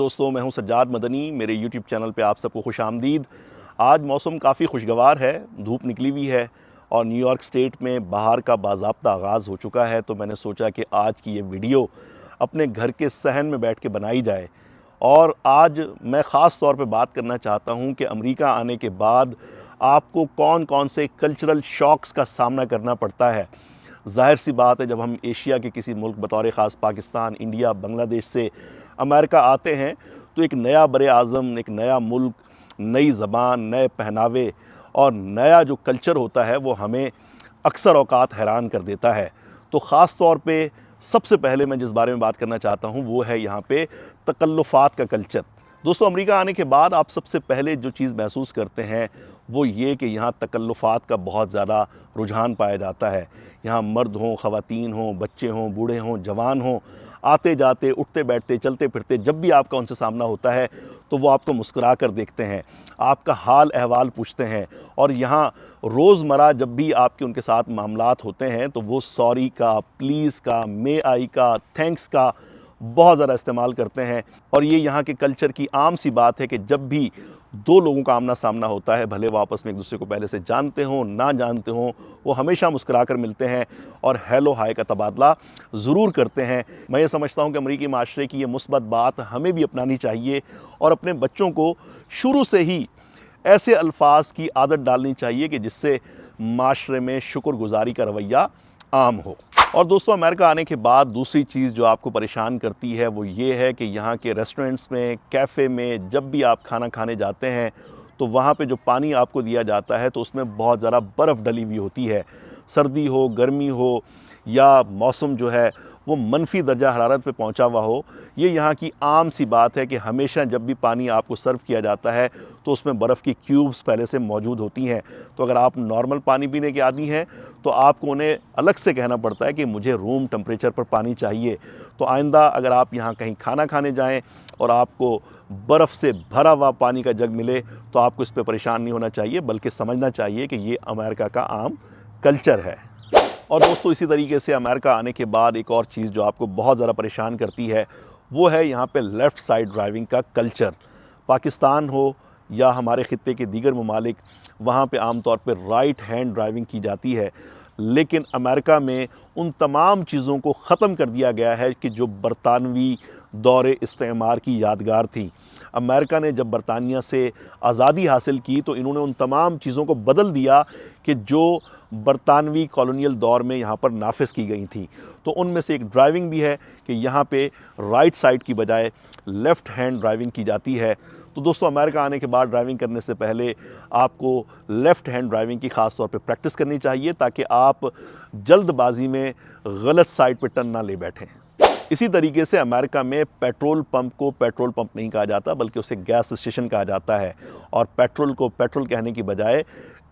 दोस्तों, मैं हूं सज्जाद मदनी। मेरे यूट्यूब चैनल पे आप सबको खुशामदीद। आज मौसम काफ़ी खुशगवार है, धूप निकली हुई है और न्यूयॉर्क स्टेट में बाहर का बाज़ाब्ता आगाज़ हो चुका है। तो मैंने सोचा कि आज की ये वीडियो अपने घर के सहन में बैठ के बनाई जाए। और आज मैं ख़ास तौर पे बात करना चाहता हूं कि अमेरिका आने के बाद आपको कौन कौन से कल्चरल शॉक्स का सामना करना पड़ता है। ज़ाहिर सी बात है, जब हम एशिया के किसी मुल्क बतौर ख़ास पाकिस्तान, इंडिया, बांग्लादेश से अमेरिका आते हैं तो एक नया बर-ए-आज़म, एक नया मुल्क, नई ज़बान, नए पहनावे और नया जो कल्चर होता है वो हमें अक्सर औक़ात हैरान कर देता है। तो ख़ास तौर पे सबसे पहले मैं जिस बारे में बात करना चाहता हूँ वो है यहाँ पे तकल्लुफ़ात का कल्चर। दोस्तों, अमेरिका आने के बाद आप सबसे पहले जो चीज़ महसूस करते हैं वो ये कि यहाँ तकल्लुफ़ात का बहुत ज़्यादा रुझान पाया जाता है। यहाँ मर्द हों, ख़वातीन हों, बच्चे हों, बूढ़े हों, जवान हों, आते जाते, उठते बैठते, चलते फिरते, जब भी आपका उनसे सामना होता है तो वो आपको मुस्कुरा कर देखते हैं, आपका हाल अहवाल पूछते हैं। और यहाँ रोज़मर्रा जब भी आपके उनके साथ मामलात होते हैं तो वो सॉरी का, प्लीज़ का, मे आई का, थैंक्स का बहुत ज़्यादा इस्तेमाल करते हैं। और ये यहाँ के कल्चर की आम सी बात है कि जब भी दो लोगों का आमना सामना होता है, भले वो आपस में एक दूसरे को पहले से जानते हों, ना जानते हों, वो हमेशा मुस्कुरा कर मिलते हैं और हेलो हाय का तबादला ज़रूर करते हैं। मैं ये समझता हूँ कि अमरीकी माशरे की ये मुस्बत बात हमें भी अपनानी चाहिए और अपने बच्चों को शुरू से ही ऐसे अल्फाज की आदत डालनी चाहिए कि जिससे माशरे में शुक्रगुजारी का रवैया आम हो। और दोस्तों, अमेरिका आने के बाद दूसरी चीज़ जो आपको परेशान करती है वो ये है कि यहाँ के रेस्टोरेंट्स में, कैफ़े में जब भी आप खाना खाने जाते हैं तो वहाँ पे जो पानी आपको दिया जाता है तो उसमें बहुत ज़्यादा बर्फ़ डली हुई होती है। सर्दी हो, गर्मी हो या मौसम जो है वो मनफी दर्जा हरारत पे पहुंचा हुआ हो, ये यहाँ की आम सी बात है कि हमेशा जब भी पानी आपको सर्व किया जाता है तो उसमें बर्फ़ की क्यूब्स पहले से मौजूद होती हैं। तो अगर आप नॉर्मल पानी पीने के आदी हैं तो आपको उन्हें अलग से कहना पड़ता है कि मुझे रूम टेम्परेचर पर पानी चाहिए। तो आइंदा अगर आप यहाँ कहीं खाना खाने जाएँ और आपको बर्फ़ से भरा हुआ पानी का जग मिले तो आपको इस पर परेशान नहीं होना चाहिए, बल्कि समझना चाहिए कि ये अमेरिका का आम कल्चर है। और दोस्तों, इसी तरीके से अमेरिका आने के बाद एक और चीज़ जो आपको बहुत ज़्यादा परेशान करती है वो है यहाँ पे लेफ़्ट साइड ड्राइविंग का कल्चर। पाकिस्तान हो या हमारे ख़ित्ते के दीगर ममालिक, वहाँ पे आम तौर पे राइट हैंड ड्राइविंग की जाती है। लेकिन अमेरिका में उन तमाम चीज़ों को ख़त्म कर दिया गया है कि जो बरतानवी दौरे इस्तेमार की यादगार थी। अमेरिका ने जब बरतानिया से आज़ादी हासिल की तो इन्होंने उन तमाम चीज़ों को बदल दिया कि जो बरतानवी कॉलोनियल दौर में यहाँ पर नाफिज की गई थी। तो उनमें से एक ड्राइविंग भी है कि यहाँ पे राइट साइड की बजाय लेफ़्ट हैंड ड्राइविंग की जाती है। तो दोस्तों, अमेरिका आने के बाद ड्राइविंग करने से पहले आपको लेफ़्ट हैंड ड्राइविंग की ख़ास तौर पे प्रैक्टिस करनी चाहिए ताकि आप जल्दबाजी में गलत साइड पे टर्न ना ले बैठें। इसी तरीके से अमेरिका में पेट्रोल पंप को पेट्रोल पंप नहीं कहा जाता, बल्कि उसे गैस स्टेशन कहा जाता है। और पेट्रोल को पेट्रोल कहने की बजाय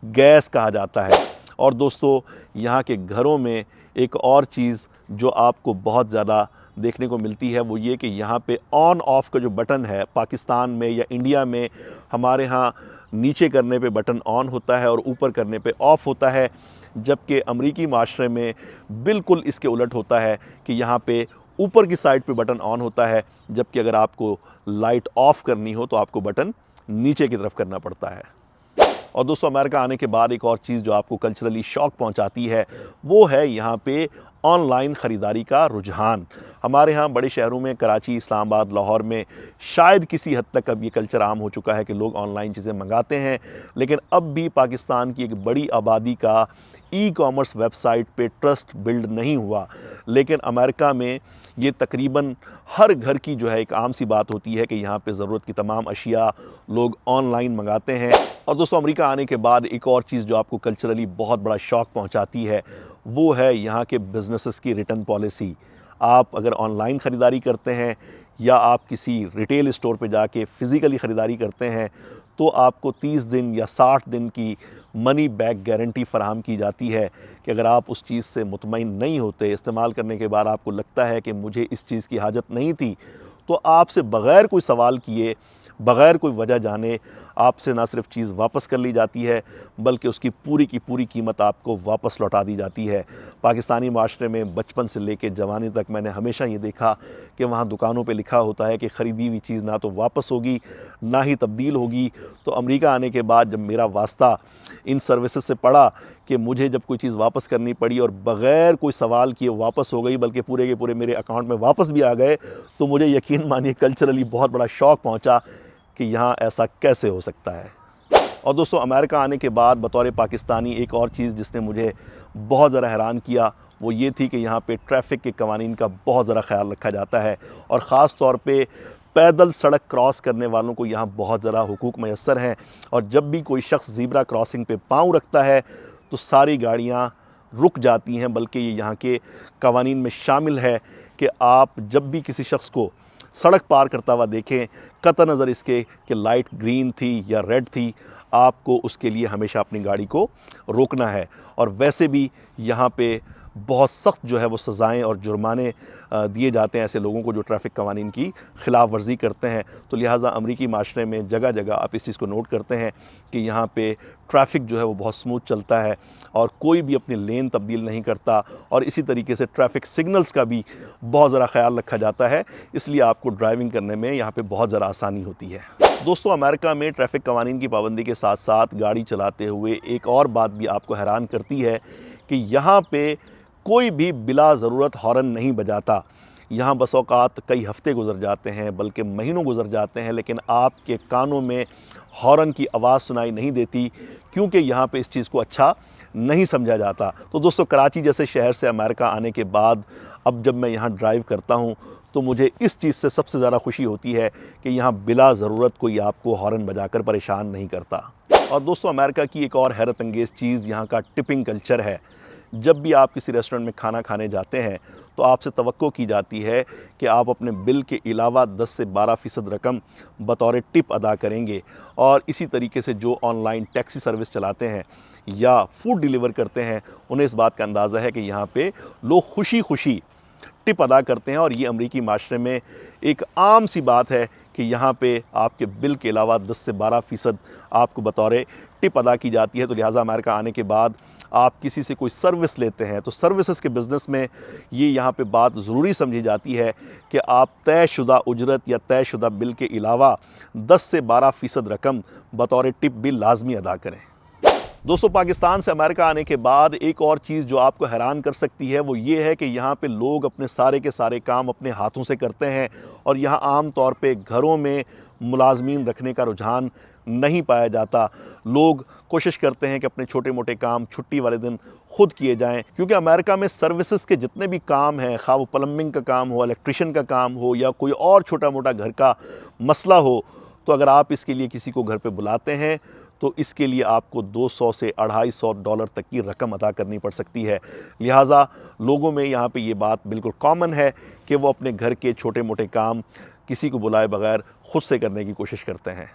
गैस कहा जाता है। और दोस्तों, यहाँ के घरों में एक और चीज़ जो आपको बहुत ज़्यादा देखने को मिलती है वो ये कि यहाँ पे ऑन ऑफ़ का जो बटन है, पाकिस्तान में या इंडिया में हमारे यहाँ नीचे करने पे बटन ऑन होता है और ऊपर करने पे ऑफ़ होता है, जबकि अमरीकी माशरे में बिल्कुल इसके उलट होता है कि यहाँ पे ऊपर की साइड पे बटन ऑन होता है, जबकि अगर आपको लाइट ऑफ़ करनी हो तो आपको बटन नीचे की तरफ करना पड़ता है। और दोस्तों, अमेरिका आने के बाद एक और चीज़ जो आपको कल्चरली शॉक पहुंचाती है वो है यहाँ पे ऑनलाइन ख़रीदारी का रुझान। हमारे यहाँ बड़े शहरों में, कराची, इस्लामाबाद, लाहौर में शायद किसी हद तक अब ये कल्चर आम हो चुका है कि लोग ऑनलाइन चीज़ें मंगाते हैं। लेकिन अब भी पाकिस्तान की एक बड़ी आबादी का ई कॉमर्स वेबसाइट पे ट्रस्ट बिल्ड नहीं हुआ। लेकिन अमेरिका में ये तकरीबन हर घर की जो है एक आम सी बात होती है कि यहाँ पे ज़रूरत की तमाम अशिया लोग ऑनलाइन मंगाते हैं। और दोस्तों, अमेरिका आने के बाद एक और चीज़ जो आपको कल्चरली बहुत बड़ा शॉक पहुँचाती है वो है यहाँ के बिज़नेसेस की रिटर्न पॉलिसी। आप अगर ऑनलाइन ख़रीदारी करते हैं या आप किसी रिटेल स्टोर पे जाके फ़िज़िकली ख़रीदारी करते हैं तो आपको 30 दिन या 60 दिन की मनी बैक गारंटी फ़राहम की जाती है कि अगर आप उस चीज़ से मुतमईन नहीं होते, इस्तेमाल करने के बाद आपको लगता है कि मुझे इस चीज़ की हाजत नहीं थी, तो आपसे बग़ैर कोई सवाल किए बग़ैर कोई वजह जाने आपसे ना सिर्फ चीज़ वापस कर ली जाती है बल्कि उसकी पूरी की पूरी कीमत आपको वापस लौटा दी जाती है। पाकिस्तानी माशरे में बचपन से लेकर जवानी तक मैंने हमेशा ये देखा कि वहाँ दुकानों पे लिखा होता है कि ख़रीदी हुई चीज़ ना तो वापस होगी ना ही तब्दील होगी। तो अमेरिका आने के बाद जब मेरा वास्ता इन सर्विसेज से पड़ा कि मुझे जब कोई चीज़ वापस करनी पड़ी और बग़ैर कोई सवाल किए वापस हो गई बल्कि पूरे के पूरे मेरे अकाउंट में वापस भी आ गए, तो मुझे यकीन मानिए कल्चरली बहुत बड़ा शौक़ पहुँचा कि यहाँ ऐसा कैसे हो सकता है। और दोस्तों, अमेरिका आने के बाद बतौर पाकिस्तानी एक और चीज़ जिसने मुझे बहुत ज़्यादा हैरान किया वो ये थी कि यहाँ पे ट्रैफ़िक के कवानीन का बहुत ज़्यादा ख्याल रखा जाता है और ख़ास तौर पे पैदल सड़क क्रॉस करने वालों को यहाँ बहुत ज़्यादा हुकूक मैसर हैं। और जब भी कोई शख्स ज़ीब्रा क्रॉसिंग पे पाँव रखता है तो सारी गाड़ियाँ रुक जाती हैं, बल्कि ये यहाँ के कवानीन में शामिल है कि आप जब भी किसी शख्स को सड़क पार करता हुआ देखें, कतई नज़र इसके कि लाइट ग्रीन थी या रेड थी, आपको उसके लिए हमेशा अपनी गाड़ी को रोकना है। और वैसे भी यहाँ पे बहुत सख्त जो है वो सज़ाएँ और जुर्माने दिए जाते हैं ऐसे लोगों को जो ट्रैफ़िक कवानीन की ख़िलाफ़ वर्जी करते हैं। तो लिहाजा अमरीकी माशरे में जगह जगह आप इस चीज़ को नोट करते हैं कि यहाँ पे ट्रैफ़िक जो है वो बहुत स्मूथ चलता है और कोई भी अपनी लेन तब्दील नहीं करता। और इसी तरीके से ट्रैफ़िक सिग्नल्स का भी बहुत ज़रा ख्याल रखा जाता है, इसलिए आपको ड्राइविंग करने में यहाँ पे बहुत ज़रा आसानी होती है। दोस्तों, अमेरिका में ट्रैफ़िक कवानीन की पाबंदी के साथ साथ गाड़ी चलाते हुए एक और बात भी आपको हैरान करती है कि यहाँ पे कोई भी बिला ज़रूरत हॉर्न नहीं बजाता। यहाँ बस औक़ात कई हफ़्ते गुज़र जाते हैं बल्कि महीनों गुज़र जाते हैं, लेकिन आपके कानों में हॉर्न की आवाज़ सुनाई नहीं देती क्योंकि यहाँ पे इस चीज़ को अच्छा नहीं समझा जाता। तो दोस्तों, कराची जैसे शहर से अमेरिका आने के बाद अब जब मैं यहाँ ड्राइव करता हूँ तो मुझे इस चीज़ से सबसे ज़्यादा खुशी होती है कि यहाँ बिला ज़रूरत कोई आपको हॉर्न बजाकर परेशान नहीं करता। और दोस्तों, अमेरिका की एक और हैरत अंगेज़ चीज़ यहाँ का टिपिंग कल्चर है। जब भी आप किसी रेस्टोरेंट में खाना खाने जाते हैं तो आपसे तवक्को की जाती है कि आप अपने बिल के अलावा 10 से 12% रकम बतौर टिप अदा करेंगे। और इसी तरीके से जो ऑनलाइन टैक्सी सर्विस चलाते हैं या फूड डिलीवर करते हैं, उन्हें इस बात का अंदाज़ा है कि यहाँ पे लोग खुशी खुशी टिप अदा करते हैं। और ये अमरीकी माशरे में एक आम सी बात है कि यहाँ पे आपके बिल के अलावा 10 से 12% आपको बतौर टिप अदा की जाती है। तो लिहाजा अमेरिका आने के बाद आप किसी से कोई सर्विस लेते हैं तो सर्विसेज के बिज़नेस में ये यहाँ पे बात ज़रूरी समझी जाती है कि आप तयशुदा उजरत या तयशुदा बिल के अलावा 10 से 12% रकम बतौर टिप भी लाजमी अदा करें। दोस्तों, पाकिस्तान से अमेरिका आने के बाद एक और चीज़ जो आपको हैरान कर सकती है वो ये है कि यहाँ पे लोग अपने सारे के सारे काम अपने हाथों से करते हैं और यहाँ आम तौर पे घरों में मुलाजमीन रखने का रुझान नहीं पाया जाता। लोग कोशिश करते हैं कि अपने छोटे मोटे काम छुट्टी वाले दिन खुद किए जाएं, क्योंकि अमेरिका में सर्विसेज के जितने भी काम हैं, खा वो प्लम्बिंग का काम हो, इलेक्ट्रिशियन का काम हो या कोई और छोटा मोटा घर का मसला हो, तो अगर आप इसके लिए किसी को घर पे बुलाते हैं तो इसके लिए आपको 200 से $250 तक की रकम अदा करनी पड़ सकती है। लिहाजा लोगों में यहाँ पे ये बात बिल्कुल कॉमन है कि वो अपने घर के छोटे मोटे काम किसी को बुलाए बगैर खुद से करने की कोशिश करते हैं।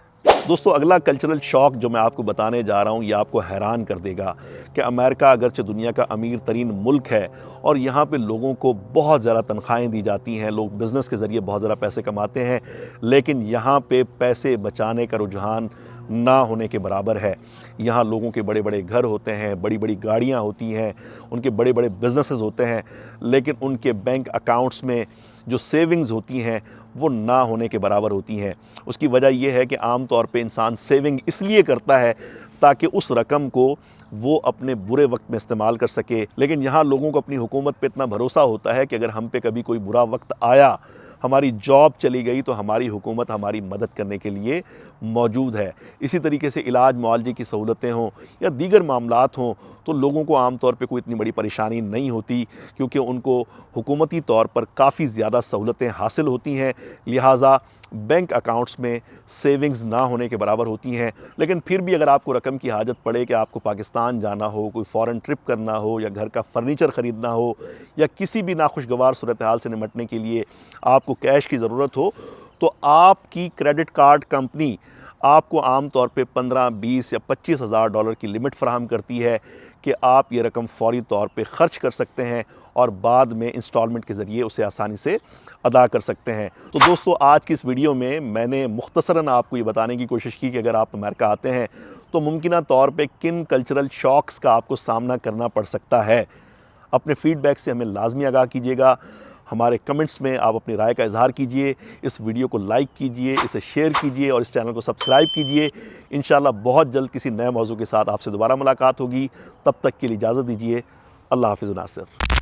दोस्तों, अगला कल्चरल शॉक जो मैं आपको बताने जा रहा हूँ ये आपको हैरान कर देगा कि अमेरिका अगरचे दुनिया का अमीर तरीन मुल्क है और यहाँ पे लोगों को बहुत ज़्यादा तनख्वाहें दी जाती हैं, लोग बिज़नेस के ज़रिए बहुत ज़्यादा पैसे कमाते हैं, लेकिन यहाँ पे पैसे बचाने का रुझान ना होने के बराबर है। यहाँ लोगों के बड़े बड़े घर होते हैं, बड़ी बड़ी गाड़ियाँ होती हैं, उनके बड़े बड़े बिजनेसेस होते हैं, लेकिन उनके बैंक अकाउंट्स में जो सेविंग्स होती हैं वो ना होने के बराबर होती हैं। उसकी वजह यह है कि आम तौर पे इंसान सेविंग इसलिए करता है ताकि उस रकम को वो अपने बुरे वक्त में इस्तेमाल कर सके, लेकिन यहाँ लोगों को अपनी हुकूमत पे इतना भरोसा होता है कि अगर हम पे कभी कोई बुरा वक्त आया, हमारी जॉब चली गई, तो हमारी हुकूमत हमारी मदद करने के लिए मौजूद है। इसी तरीके से इलाज मुआलजे की सहूलतें हों या दीगर मामलात हों तो लोगों को आम तौर पे कोई इतनी बड़ी परेशानी नहीं होती, क्योंकि उनको हुकूमती तौर पर काफ़ी ज़्यादा सहूलतें हासिल होती हैं। लिहाजा बैंक अकाउंट्स में सेविंग्स ना होने के बराबर होती हैं। लेकिन फिर भी अगर आपको रकम की हाजत पड़े कि आपको पाकिस्तान जाना हो, कोई फ़ॉरेन ट्रिप करना हो या घर का फर्नीचर ख़रीदना हो या किसी भी नाखुशगवार सूरत हाल से निपटने के लिए आपको कैश की ज़रूरत हो, तो आपकी क्रेडिट कार्ड कंपनी आपको आम तौर पे 15, 20 या 25 हज़ार डॉलर की लिमिट फ़राहम करती है कि आप ये रकम फ़ौरी तौर पे ख़र्च कर सकते हैं और बाद में इंस्टॉलमेंट के ज़रिए उसे आसानी से अदा कर सकते हैं। तो दोस्तों, आज की इस वीडियो में मैंने मुख्तसरन आपको ये बताने की कोशिश की कि अगर आप अमेरिका आते हैं तो मुमकिना तौर पे किन कल्चरल शॉक्स का आपको सामना करना पड़ सकता है। अपने फ़ीडबैक से हमें लाजमी आगाह कीजिएगा। हमारे कमेंट्स में आप अपनी राय का इज़हार कीजिए। इस वीडियो को लाइक कीजिए, इसे शेयर कीजिए और इस चैनल को सब्सक्राइब कीजिए। इंशाल्लाह बहुत जल्द किसी नए मौजू के साथ आपसे दोबारा मुलाकात होगी। तब तक के लिए इजाज़त दीजिए। अल्लाह हाफ़िज़ नासिर।